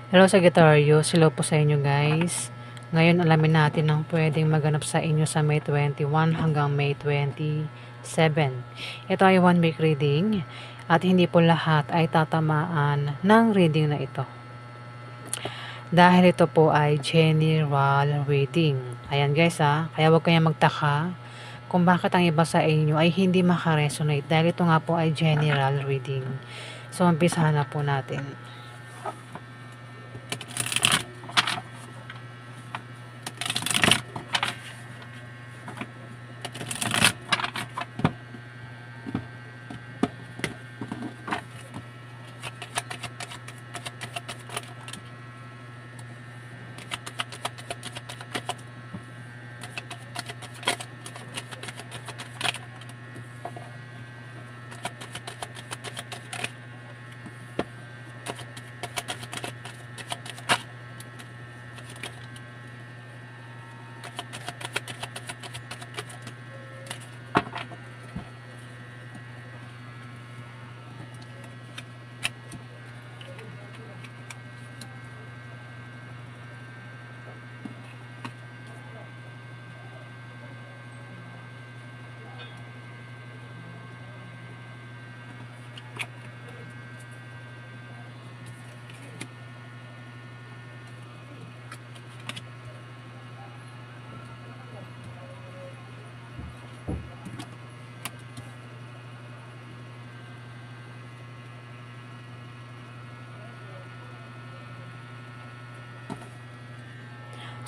Hello Sagittarius, hello po sa inyo guys. Ngayon alamin natin ang pwedeng maganap sa inyo sa May 21 hanggang May 27. Ito ay 1 week reading at hindi po lahat ay tatamaan ng reading na ito. Dahil ito po ay general reading. Ayan guys kaya huwag kayong magtaka kung bakit ang iba sa inyo ay hindi makaresonate dahil ito nga po ay general reading. So umpisahan na po natin.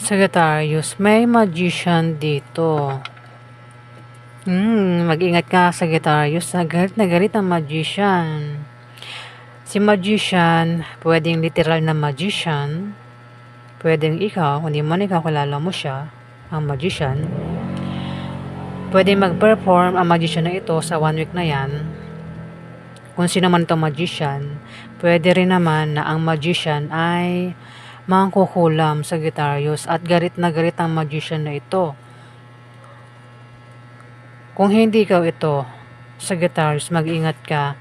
Sagittarius, may magician dito. Mag-ingat ka Sagittarius, na galit ang magician. Si magician, pwedeng literal na magician, pwedeng ikaw, hindi man ikaw kilala mo siya, ang magician. Pwedeng mag-perform ang magician na ito sa 1 week na yan. Kung sino man itong magician, pwede rin naman na ang magician ay mangkukulam sa Sagittarius at galit na galit ang magician na ito. Kung hindi ikaw ito, Sagittarius, mag-ingat ka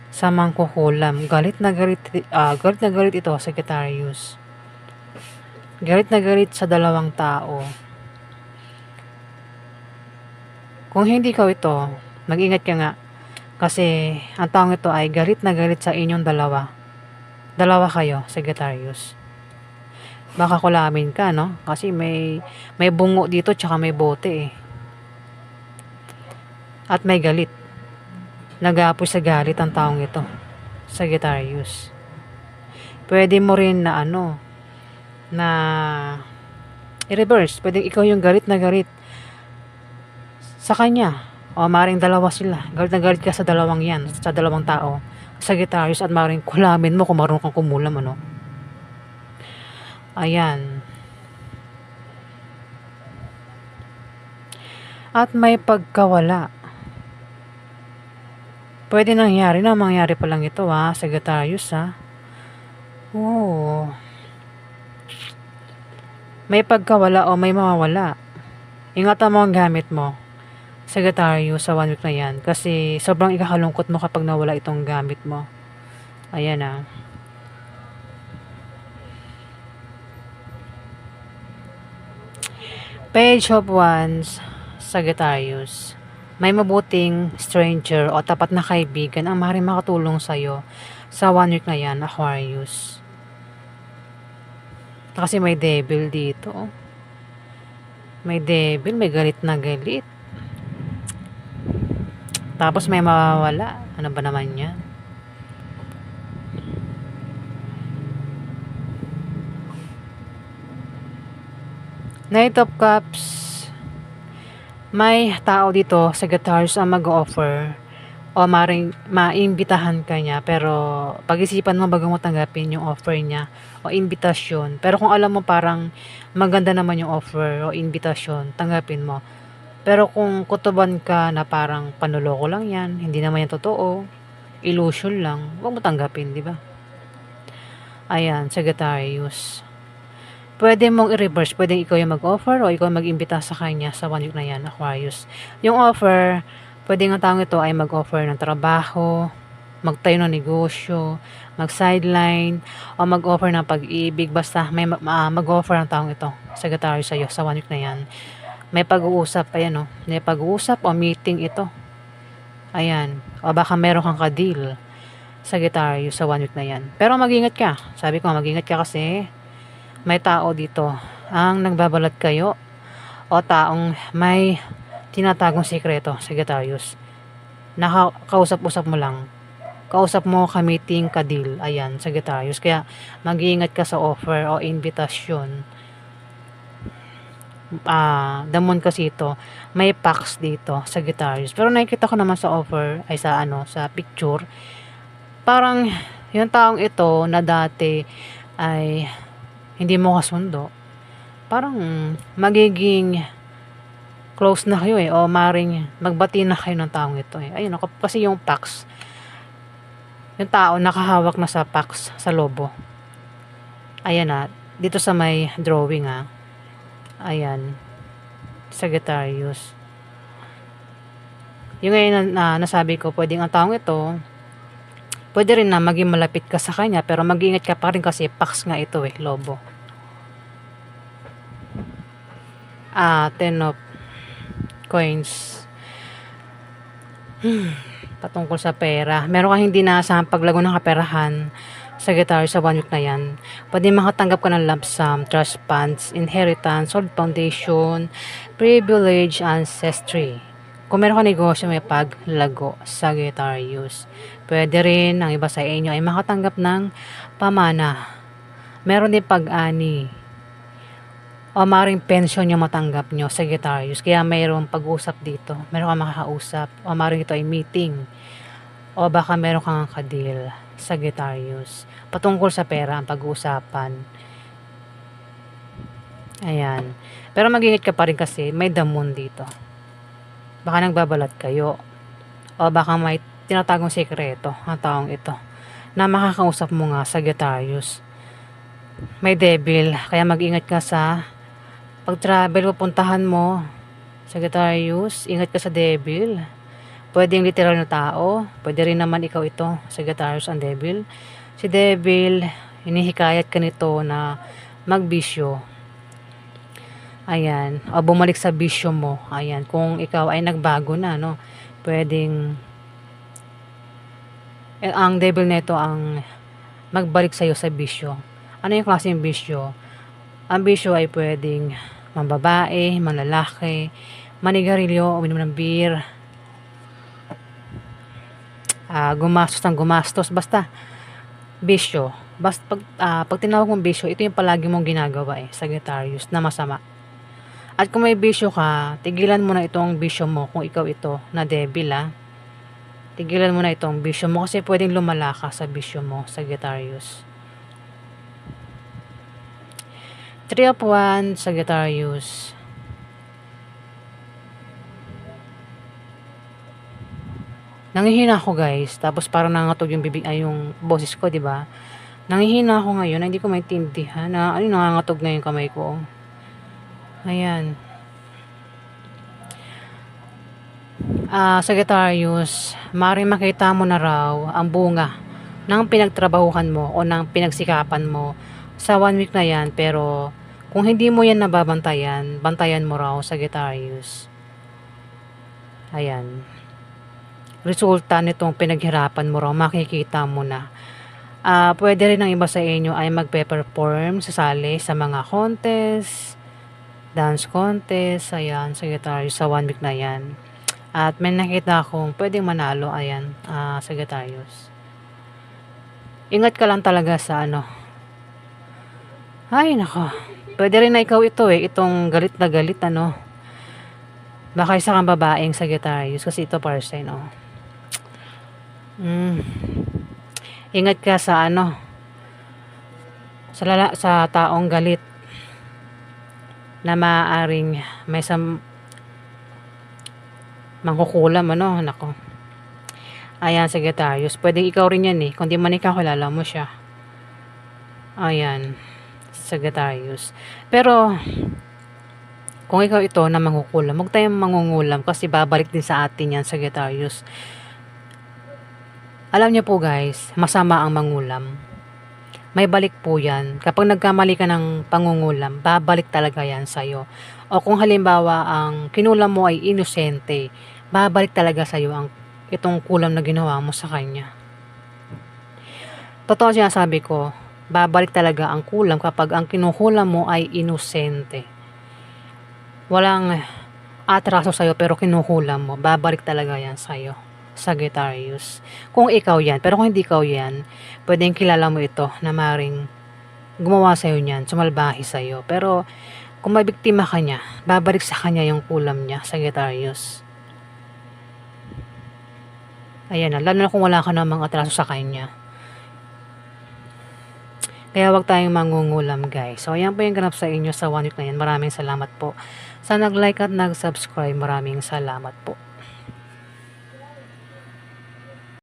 sa mangkukulam. Galit na galit ito, Sagittarius. Galit na galit sa dalawang tao. Kung hindi ikaw ito, mag-ingat ka nga. Kasi ang taong ito ay galit na galit sa inyong dalawa. Dalawa kayo, Sagittarius. Baka kulamin ka, no? Kasi may bungo dito tsaka may bote eh. At may galit. Nag-aapoy sa galit ang taong ito, Sagittarius. Pwede mo rin na na i-reverse. Pwede ikaw yung galit na galit sa kanya. O maring dalawa sila. Galit na galit ka sa dalawang yan, sa dalawang tao, Sagittarius, at maring kulamin mo kung marunong kang kumulam, Ayan. At may pagkawala. Pwede nangyari na, mangyari pa lang ito Sagittarius Oo. May pagkawala o may mawawala. Ingatan mo ang gamit mo, Sagittarius, sa 1 week na yan. Kasi sobrang ikakalungkot mo kapag nawala itong gamit mo. Ayan Page of Wands, Sagittarius. May mabuting stranger o tapat na kaibigan ang maaaring makatulong sa'yo sa 1 week na yan, Aquarius. Kasi may devil dito. May devil, may galit na galit. Tapos may mawawala. Ano ba naman yan? Knight of Cups. May tao dito, Sagittarius, ang mag-offer o maimbitahan ka niya, pero pag-isipan mo bago mo tanggapin yung offer niya o invitasyon. Pero kung alam mo parang maganda naman yung offer o invitasyon, tanggapin mo. Pero kung kutuban ka na parang panuloko lang yan, hindi naman yan totoo, illusion lang, huwag mo tanggapin, di ba? Ayan, Sagittarius. Pwede mong i-reverse. Pwede ikaw yung mag-offer o ikaw mag-imbita sa kanya sa 1 week na yan, Aquarius. Yung offer, pwede nga taong ito ay mag-offer ng trabaho, magtayo ng negosyo, mag-sideline, o mag-offer ng pag-ibig. Basta may mag-offer ang taong ito, Sagittarius, sa'yo sa 1 week na yan. May pag-uusap, ayan o. May pag-uusap o meeting ito. Ayan. O baka meron kang ka-deal, Sagittarius, sa 1 week na yan. Pero mag-ingat ka. Sabi ko, mag-ingat ka kasi may tao dito ang nagbabalat kayo o taong may tinatagong sikreto, Sagittarius. Nakakausap-usap mo lang. Kausap mo, ka-meeting, ka-deal. Ayan, Sagittarius. Kaya mag-iingat ka sa offer o invitasyon. The moon kasi ito, may pax dito, Sagittarius. Pero nakikita ko naman sa offer, ay sa sa picture, parang yung taong ito na dati ay hindi mo kasundo. Parang magiging close na kayo o maring magbati na kayo ng taong ito Ayun, kasi yung pax, yung tao nakahawak na sa pax sa lobo. Ayan dito sa may drawing Ayan, Sagittarius. Yung ngayon na nasabi ko, pwedeng ang taong ito, pwede rin na maging malapit ka sa kanya, pero mag-ingat ka pa rin kasi pax nga ito lobo. 10 of coins. Patungkol sa pera. Meron kang hindi naasahang paglago ng kaperahan, Sagittarius, sa 1 week na yan. Pwede makatanggap ka ng lump sum, trust funds, inheritance, solid foundation, privilege, ancestry. Kung meron ka negosyo, may paglago, Sagittarius. Pwede rin ang iba sa inyo ay makatanggap ng pamana. Meron din pag-ani o maring pension yung matanggap nyo, Sagittarius. Kaya mayroong pag-usap dito. Meron kang makakausap. O maring ito ay meeting. O baka meron kang kadil, Sagittarius. Patungkol sa pera ang pag-uusapan. Ayan. Pero mag-ingat ka pa rin kasi may damon dito. Baka nagbabalat kayo. O baka may tinatagong sekreto ang taong ito na makakausap mo nga, Sagittarius. May devil. Kaya mag-ingat ka sa pag-travel, pupuntahan mo, Sagittarius. Ingat ka sa devil. Pwedeng literal na tao. Pwede rin naman ikaw ito, Sagittarius, ang devil. Si devil, hinihikayat ka nito na magbisyo. Ayan. O bumalik sa bisyo mo. Ayan. Kung ikaw ay nagbago na, pwedeng ang devil nito ang magbalik sa'yo sa bisyo. Ano yung klaseng bisyo? Ang bisyo ay pwedeng mambabae, manlalaki, manigarilyo, uminom ng beer, gumastos ng gumastos, basta bisyo. Basta pag tinawag mong bisyo, ito yung palagi mong ginagawa Sagittarius, na masama. At kung may bisyo ka, tigilan mo na itong bisyo mo kung ikaw ito na devil Tigilan mo na itong bisyo mo kasi pwedeng lumala ka sa bisyo mo, Sagittarius. 3 of Wands, Sagittarius. Nanghihina ako guys, tapos parang nangatog yung bibig yung boses ko, di ba? Nanghihina ako ngayon, hindi ko maintindihan na nangangatog na yung kamay ko. Ayan. Sagittarius, maaaring makita mo na raw ang bunga ng pinagtrabahuhan mo o ng pinagsikapan mo sa 1 week na yan, pero kung hindi mo yan nababantayan, bantayan mo raw, Sagittarius. Ayan. Resulta nitong pinaghirapan mo raw, makikita mo na. Pwede rin ang iba sa inyo ay magpe-perform, sasali sa mga contest, dance contest, ayan, Sagittarius, sa 1 week na yan. At may nakita akong pwedeng manalo, ayan, Sagittarius. Ingat ka lang talaga sa Ay, nako. Pwede rin na ikaw ito itong galit na galit, Baka isa kang babaeng Sagittarius kasi ito para sign, Ingat ka sa sa taong galit na maaaring may mangkukulam, nako. Ayan, Sagittarius. Pwedeng ikaw rin yan kung di man ikaw, kilala mo siya. Ayan, Sagittarius. Pero kung ikaw ito na mangkukulam, huwag tayong mangungulam kasi babalik din sa atin yan, Sagittarius. Alam niyo po guys, masama ang mangulam. May balik po yan. Kapag nagkamali ka ng pangungulam, babalik talaga yan sa'yo. O kung halimbawa ang kinulam mo ay inosente, babalik talaga sa'yo itong kulam na ginawa mo sa kanya. Totoo sinasabi ko, babalik talaga ang kulam kapag ang kinukulam mo ay inosente. Walang atraso sa'yo pero kinukulam mo, babalik talaga yan sa'yo. Sagittarius. Kung ikaw yan, pero kung hindi ikaw yan, pwedeng kilala mo ito na maring gumawa sa'yo niyan, sumalbahe sa'yo. Pero kung may biktima ka niya, babalik sa kanya yung kulam niya, Sagittarius. Ayan na, lalo na kung wala ka namang atraso sa kanya. Kaya wag tayong mangungulam guys. So ayan po yung ganap sa inyo sa 1 week na yan. Maraming salamat po sa nag-like at nag-subscribe. Maraming salamat po.